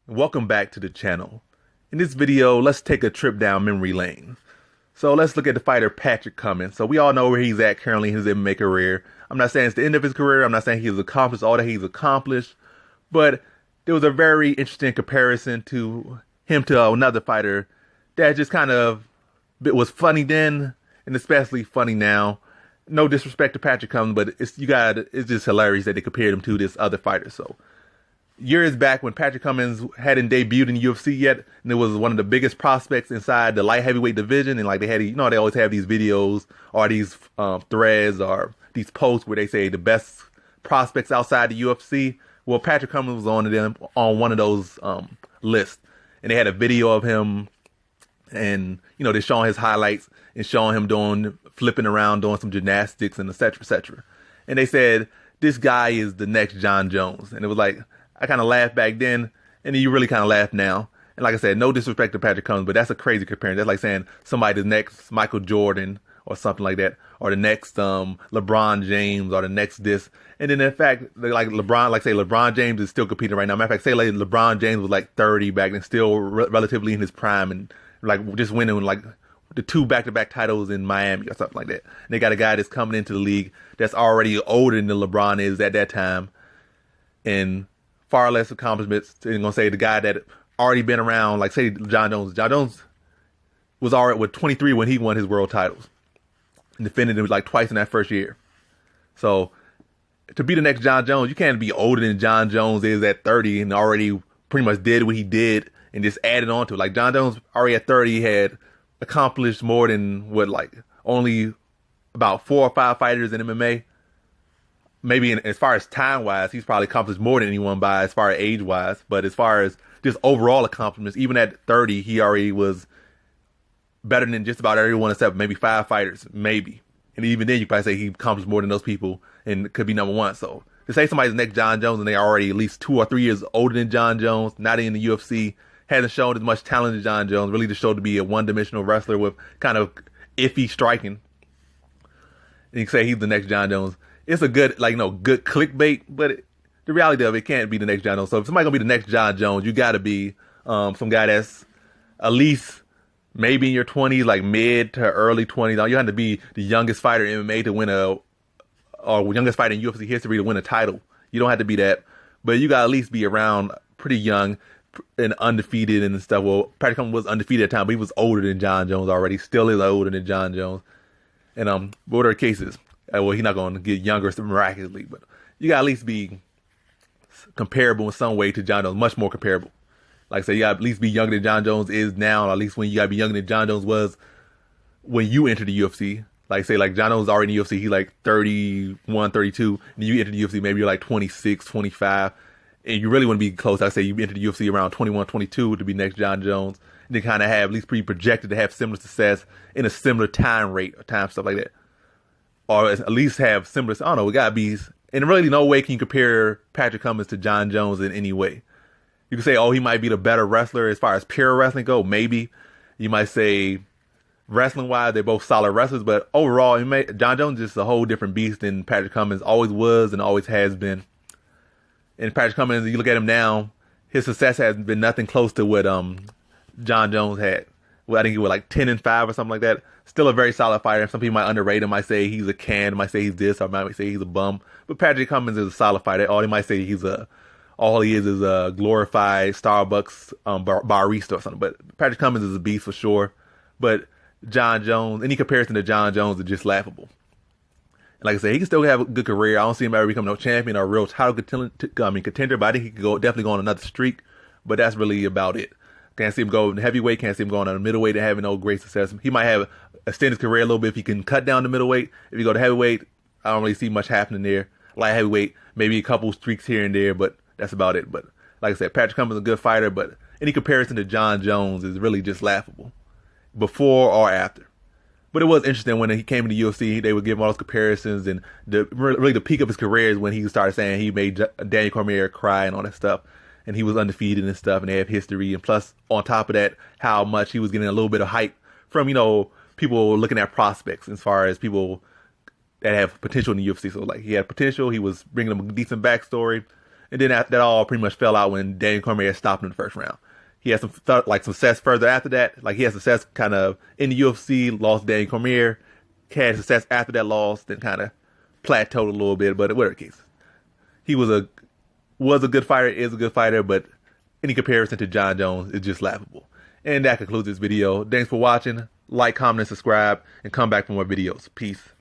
Welcome back to the channel. In this video, let's take a trip down memory lane. So let's look at the fighter Patrick Cummins. So we all know where he's at currently in his MMA career. I'm not saying it's the end of his career. I'm not saying he's accomplished all that he's accomplished. But there was a very interesting comparison to him to another fighter that just kind of was funny then and especially funny now. No disrespect to Patrick Cummins, but it's just hilarious that they compared him to this other fighter. So years back when Patrick Cummins hadn't debuted in UFC yet, and it was one of the biggest prospects inside the light heavyweight division, and like they had, they always have these videos or these threads or these posts where they say the best prospects outside the UFC. Well, Patrick Cummins was on one of those lists, and they had a video of him, and they're showing his highlights and showing him flipping around, doing some gymnastics, and etc. etc. And they said this guy is the next John Jones, and it was like, I kind of laughed back then, and then you really kind of laugh now. And like I said, no disrespect to Patrick Cummins, but that's a crazy comparison. That's like saying somebody the next Michael Jordan or something like that, or the next LeBron James, or the next this. And then in fact, like LeBron James is still competing right now. Matter of fact, say like LeBron James was like 30 back then, still relatively in his prime, and like just winning like the 2 back-to-back titles in Miami or something like that. And they got a guy that's coming into the league that's already older than LeBron is at that time, and far less accomplishments. And gonna say the guy that already been around, like say John Jones. John Jones was already with 23 when he won his world titles, and defended it like twice in that first year. So to be the next John Jones, you can't be older than John Jones is at 30 and already pretty much did what he did and just added on to it. Like John Jones already at 30 had accomplished more than only about 4 or 5 fighters in MMA. Maybe as far as time-wise, he's probably accomplished more than anyone by as far as age-wise. But as far as just overall accomplishments, even at 30, he already was better than just about everyone except maybe 5 fighters, maybe. And even then, you probably say he accomplished more than those people and could be number one. So to say somebody's next John Jones and they're already at least 2 or 3 years older than John Jones, not in the UFC, hasn't shown as much talent as John Jones, really just showed to be a one-dimensional wrestler with kind of iffy striking. And you can say he's the next John Jones. It's a good, good clickbait, but the reality of it can't be the next John Jones. So if somebody's gonna be the next John Jones, you gotta be some guy that's at least maybe in your 20s, like mid to early 20s. You have to be the youngest fighter in MMA to win or youngest fighter in UFC history to win a title. You don't have to be that, but you gotta at least be around pretty young and undefeated and stuff. Well, Patrick Cummins was undefeated at the time, but he was older than John Jones already. Still is older than John Jones. And what are the cases? Well, he's not going to get younger miraculously, but you got to at least be comparable in some way to John Jones, much more comparable. Like I say, you got to at least be younger than John Jones is now, or at least when you got to be younger than John Jones was when you entered the UFC. Like say, like John Jones is already in the UFC, he's like 31, 32, and you enter the UFC, maybe you're like 26, 25, and you really want to be close. I say you enter the UFC around 21, 22 to be next John Jones, and then kind of have at least pretty projected to have similar success in a similar time rate or time, stuff like that. Or at least have similar, I don't know, it gotta be, and really no way can you compare Patrick Cummins to John Jones in any way. You can say, oh, he might be the better wrestler as far as pure wrestling go, maybe. You might say, wrestling-wise, they're both solid wrestlers, but overall, John Jones is just a whole different beast than Patrick Cummins always was and always has been. And Patrick Cummins, you look at him now, his success has been nothing close to what John Jones had. Well, I think he was like 10-5 or something like that. Still a very solid fighter. Some people might underrate him, might say he's a can, might say he's this, or might say he's a bum. But Patrick Cummins is a solid fighter. All they might say all he is a glorified Starbucks barista or something. But Patrick Cummins is a beast for sure. But John Jones, any comparison to John Jones is just laughable. And like I said, he can still have a good career. I don't see him ever becoming no champion or a real title contender, but I think he could definitely go on another streak. But that's really about it. Can't see him go in heavyweight. Can't see him going on a middleweight and having no great success. He might have extend his career a little bit if he can cut down to middleweight. If you go to heavyweight, I don't really see much happening there. Light heavyweight, maybe a couple streaks here and there, but that's about it. But like I said, Patrick Cummins is a good fighter, but any comparison to John Jones is really just laughable, before or after. But it was interesting when he came into the UFC, they would give him all those comparisons, and really the peak of his career is when he started saying he made Daniel Cormier cry and all that stuff. And he was undefeated and stuff, and they have history. And plus, on top of that, how much he was getting a little bit of hype from, people looking at prospects as far as people that have potential in the UFC. So, like, he had potential. He was bringing them a decent backstory. And then that all pretty much fell out when Daniel Cormier stopped in the first round. He had some success further after that. Like he had success kind of in the UFC, lost Daniel Cormier, had success after that loss, then kind of plateaued a little bit. But whatever case, he was a good fighter, is a good fighter, but any comparison to John Jones is just laughable. And that concludes this video. Thanks for watching. Like, comment, and subscribe, and come back for more videos. Peace.